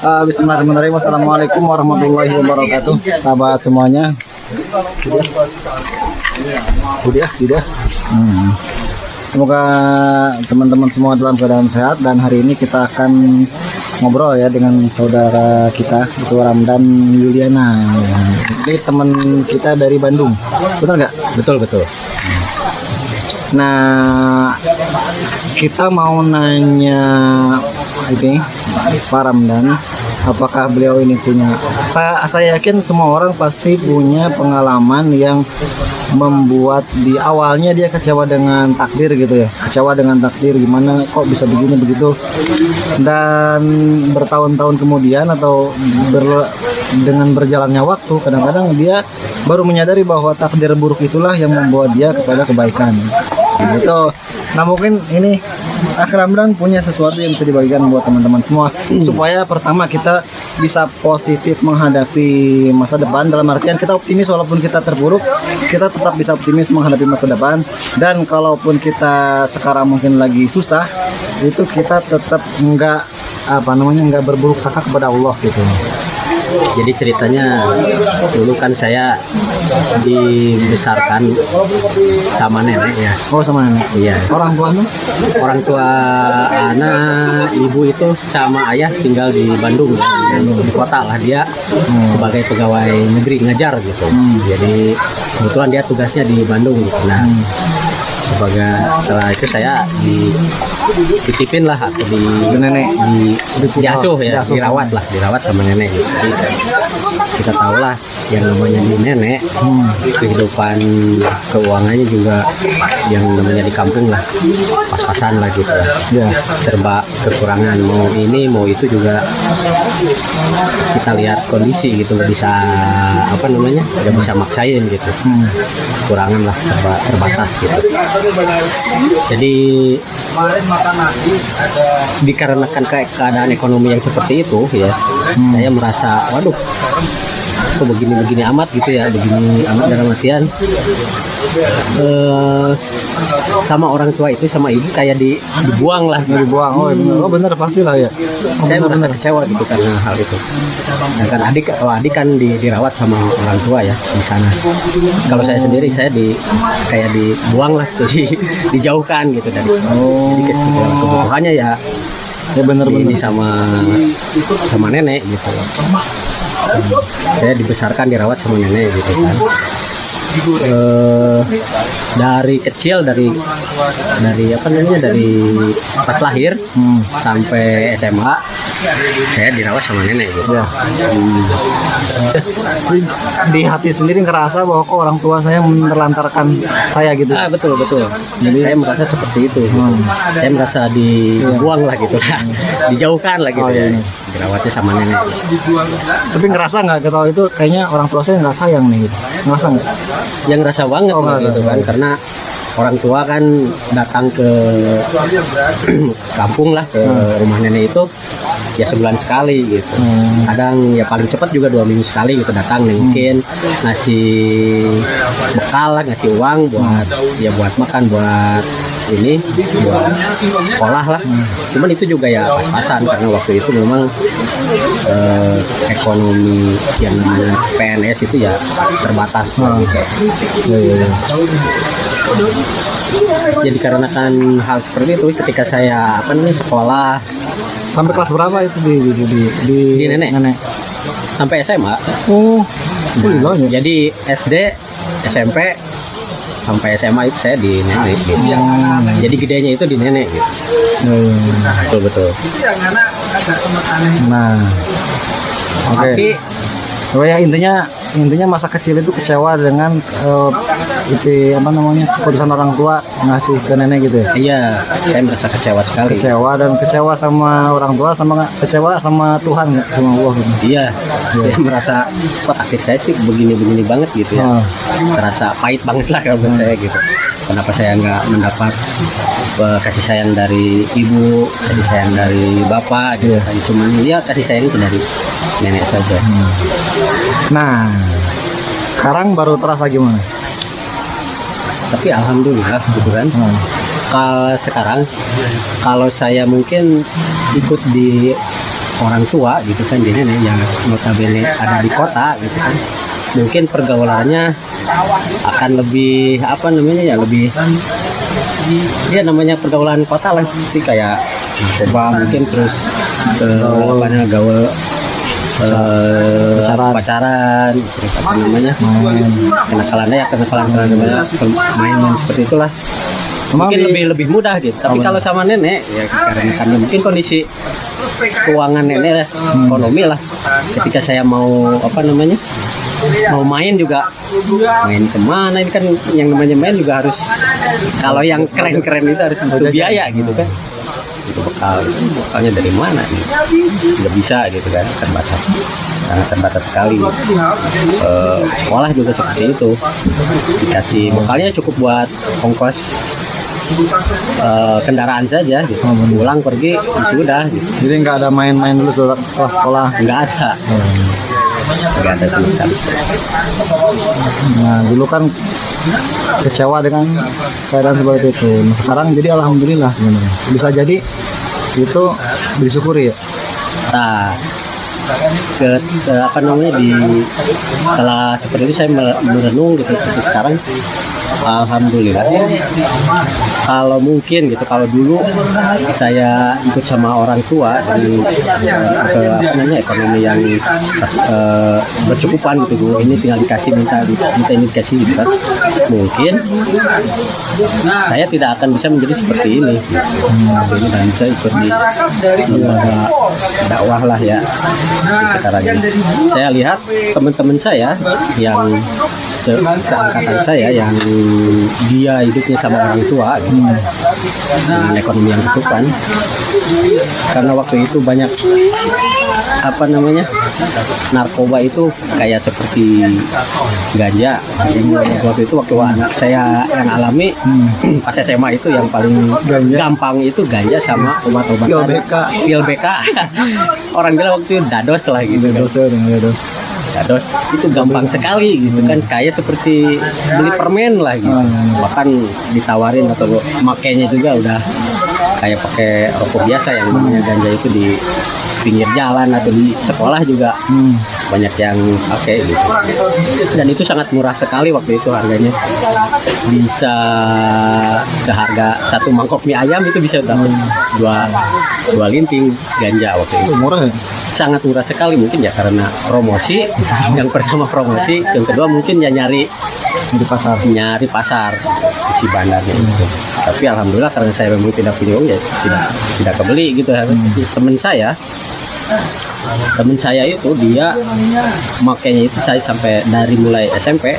Bismillahirrahmanirrahim. Assalamualaikum warahmatullahi wabarakatuh. Sahabat semuanya. Udah. Semoga teman-teman semua dalam keadaan sehat, dan hari ini kita akan ngobrol ya dengan saudara kita, itu Ramdan Yuliana. Ini teman kita dari Bandung, betul nggak? Betul. Nah, kita mau nanya ini Pak Ramdan, apakah beliau ini punya, saya yakin semua orang pasti punya pengalaman yang membuat di awalnya dia kecewa dengan takdir gitu ya, kecewa dengan takdir, gimana kok bisa begini begitu, dan bertahun-tahun kemudian atau dengan berjalannya waktu, kadang-kadang dia baru menyadari bahwa takdir buruk itulah yang membawa dia kepada kebaikan gitu. Nah, mungkin ini Ramdan punya sesuatu yang bisa dibagikan buat teman-teman semua, supaya pertama kita bisa positif menghadapi masa depan, dalam artian kita optimis walaupun kita terpuruk, kita tetap bisa optimis menghadapi masa depan. Dan kalaupun kita sekarang mungkin lagi susah, itu kita tetap nggak berburuk sangka kepada Allah gitu. Jadi ceritanya dulu kan saya dibesarkan sama nenek ya. Oh, sama nenek. Iya. Orang Orang tua anak ibu itu sama ayah tinggal di Bandung, di kota lah dia sebagai pegawai negeri ngajar gitu. Jadi kebetulan dia tugasnya di Bandung gitu. Nah, setelah itu saya dititipin lah atau diasuh ya, dirawat sama nenek gitu. Jadi kita tahu lah yang namanya di nenek, kehidupan keuangannya juga yang namanya di kampung lah, pas-pasan lah gitu ya, serba kekurangan, mau ini mau itu juga kita lihat kondisi gitu, nggak bisa nggak bisa maksain gitu, kekurangan lah, serba terbatas gitu. Jadi dikarenakan keadaan ekonomi yang seperti itu ya, saya merasa waduh kok begini amat gitu ya, begini amat dalam artian sama orang tua itu, sama ibu kayak dibuang. Oh benar pastilah ya. Saya merasa kecewa gitu karena hal itu. Nah, kan adik kan dirawat sama orang tua ya di sana. Kalau saya sendiri kayak dibuang lah, dijauhkan gitu dari. Jadi kebutuhannya ya benar sama nenek gitu. Saya dibesarkan dirawat sama nenek gitu kan. Dari kecil, dari pas lahir sampai SMA saya dirawat sama nenek gitu. Di hati sendiri ngerasa bahwa kok orang tua saya menelantarkan saya gitu. Betul. Jadi saya merasa seperti itu. Saya merasa dibuang lah gitu, dijauhkan lah gitu ya. Dirawatnya sama nenek. Tapi ngerasa nggak ketahui itu kayaknya orang tua saya nggak sayang nih gitu. Ngerasa nggak? Yang ngerasa banget gitu kan, karena orang tua kan datang ke kampung lah, ke rumah nenek itu ya sebulan sekali gitu. Kadang ya paling cepat juga 2 minggu sekali gitu datang, mungkin ngasih bekal lah, ngasih uang buat makan, buat sekolah lah. Cuman itu juga ya pas-pasan, karena waktu itu memang ekonomi yang namanya PNS itu ya terbatas gitu. Jadi karenakan hal seperti itu, ketika saya sekolah sampai kelas berapa itu di nenek? Sampai SMA. Jadi SD, SMP sampai SMA itu saya di nenek gitu. Jadi gedenya itu di nenek gitu. Betul. Nah, oke. Ya intinya masa kecil itu kecewa dengan keputusan orang tua ngasih ke nenek gitu ya. Iya, saya merasa kecewa sekali. Kecewa sama orang tua, sama kecewa sama Tuhan, sama Allah gitu. Iya. Saya merasa kok takdir saya sih begini banget gitu ya. Terasa pahit banget lah kalau saya gitu. Kenapa saya nggak mendapat kasih sayang dari ibu, kasih sayang dari bapak gitu. Cuman ya kasih sayang itu dari nenek saja. Nah, sekarang baru terasa gimana? Tapi alhamdulillah gitu kan. Kalau sekarang, kalau saya mungkin ikut di orang tua gitu kan, jadi nenek yang notabene ada di kota gitu kan, mungkin pergaulannya akan lebih apa namanya ya, lebih dia namanya pergaulan kota lah sih, kayak narkoba mungkin, terus apa namanya gaul pacaran, terus apa namanya kenakalan main seperti itulah. Mungkin lebih mudah gitu. Tapi kalau sama nenek ya, karena mungkin kondisi keuangan nenek ya, ekonomi lah. Ketika saya mau apa namanya, mau main juga, main kemana ini kan, yang namanya main juga harus, kalau yang keren-keren itu harus butuh biaya gitu kan. Itu bekalnya dari mana nih? Nggak bisa gitu kan, terbatas, sangat terbatas sekali. Sekolah juga seperti itu, dikasih bekalnya cukup buat ongkos kendaraan saja gitu, pulang pergi sudah gitu. Jadi nggak ada main-main dulu setelah sekolah? Nggak ada sama sekali. Nah dulu kan kecewa dengan keadaan seperti itu. Nah, sekarang jadi alhamdulillah sebenarnya. Bisa jadi itu disyukuri ya. Nah, apa namanya, setelah seperti itu saya merenung gitu, seperti sekarang alhamdulillah. Kalau mungkin gitu, kalau dulu saya ikut sama orang tua dengan apa namanya, ekonomi yang bercukupan gitu, Bu, ini tinggal dikasih, minta ini dikasih gitu kan, mungkin saya tidak akan bisa menjadi seperti ini. Ini dan bisa ikut di lembaga dakwah lah ya sekarang ini. Saya lihat teman-teman saya yang seangkatan saya, yang dia hidupnya sama orang tua gitu, dengan ekonomi yang cukupan, karena waktu itu banyak apa namanya, narkoba itu kayak seperti ganja. Waktu itu waktu anak saya yang alami pas SMA itu yang paling gampang itu ganja sama obat-obatan pil BK. Orang bilang waktu itu dados lah gitu. Dados itu gampang sekali gitu kan, kayak seperti beli permen lah gitu. Bahkan ditawarin atau makainya juga udah kayak pakai rokok biasa yang namanya ganja itu di pinggir jalan atau di sekolah juga banyak yang pakai gitu. Dan itu sangat murah sekali waktu itu harganya, bisa seharga satu mangkok mie ayam itu bisa dapat dua linting ganja waktu itu. Murah ya? Sangat murah sekali, mungkin ya karena promosi. Yang pertama promosi, yang kedua mungkin ya nyari pasar isi bandarnya itu. Tapi alhamdulillah karena saya memang tidak punya uang ya tidak kebeli gitu ya. Temen saya itu dia makanya itu saya sampai dari mulai SMP,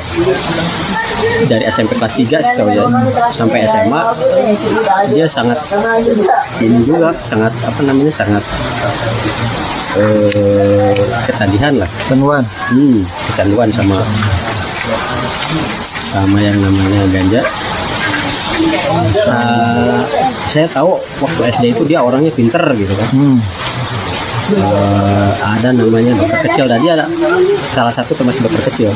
dari SMP kelas 3 setahu ya, sampai SMA dia sangat ini juga, sangat apa namanya, sangat ketagihan lah, kecanduan sama yang namanya ganja. Saya tahu waktu SD itu dia orangnya pinter gitu kan. Ada namanya dokter kecil, dan dia ada salah satu termasuk dokter kecil.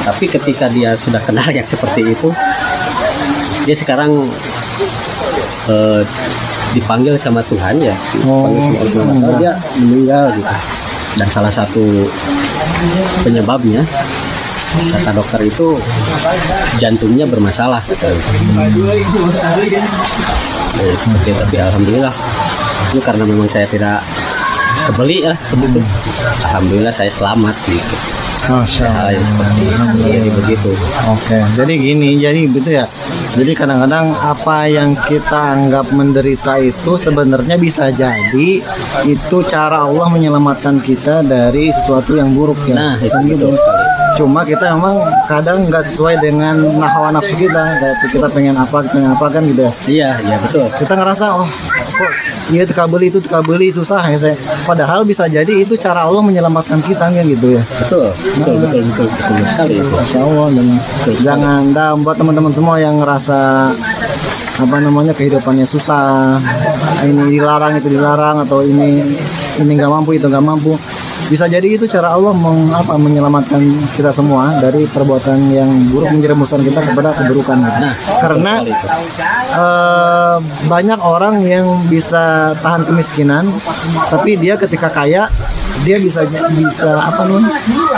Tapi ketika dia sudah kenal yang seperti itu, dia sekarang dipanggil sama Tuhan ya, dia meninggal gitu. Dan salah satu penyebabnya kata dokter itu jantungnya bermasalah. Tapi alhamdulillah itu karena memang saya tidak kebeli lah begitu. Alhamdulillah saya selamat gitu. Jadi begitu. Oke, jadi gini, jadi begitu ya. Jadi kadang-kadang apa yang kita anggap menderita itu sebenarnya bisa jadi itu cara Allah menyelamatkan kita dari sesuatu yang buruk ya. Nah, itu gitu. Cuma kita memang kadang nggak sesuai dengan hawa nafsu kita. Kayak kita pengen apa kan gitu ya. Iya betul. Kita ngerasa kok iya itu beli susah ya saya. Padahal bisa jadi itu cara Allah menyelamatkan kita kan gitu ya. Betul sekali itu. Masya Allah. Jangan buat teman-teman semua yang ngerasa apa namanya kehidupannya susah, ini dilarang itu dilarang, atau ini nggak mampu itu nggak mampu. Bisa jadi itu cara Allah menyelamatkan kita semua dari perbuatan yang buruk, menjerumuskan kita kepada keburukan. Nah, Karena banyak orang yang bisa tahan kemiskinan, tapi dia ketika kaya dia bisa apa nih?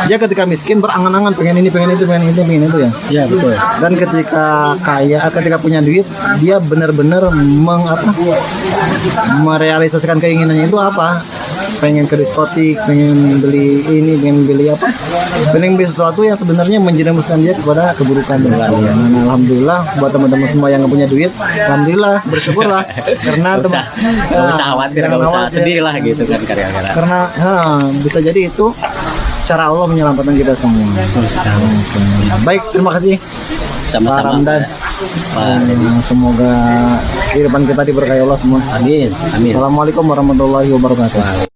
Dia ketika miskin berangan-angan pengen ini, pengen itu, pengen itu, pengen itu ya. Ya betul. Dan ketika kaya, ketika punya duit, dia benar-benar merealisasikan keinginannya itu apa? Pengen ke diskotik, pengen beli ini, pengen beli apa? Pengen beli sesuatu yang sebenarnya menjerumuskan dia kepada keburukan. Nah, alhamdulillah buat teman-teman semua yang nggak punya duit, alhamdulillah bersyukurlah karena Nggak usah khawatir, nggak usah sedih lah gitu kan karya-karya. Karena bisa jadi itu cara Allah menyelamatkan kita semua. Oke. Baik, terima kasih Pak Sama-sama. Ramdan. Semoga kehidupan kita diberkahi Allah semua. Amin. Amin. Assalamualaikum warahmatullahi wabarakatuh.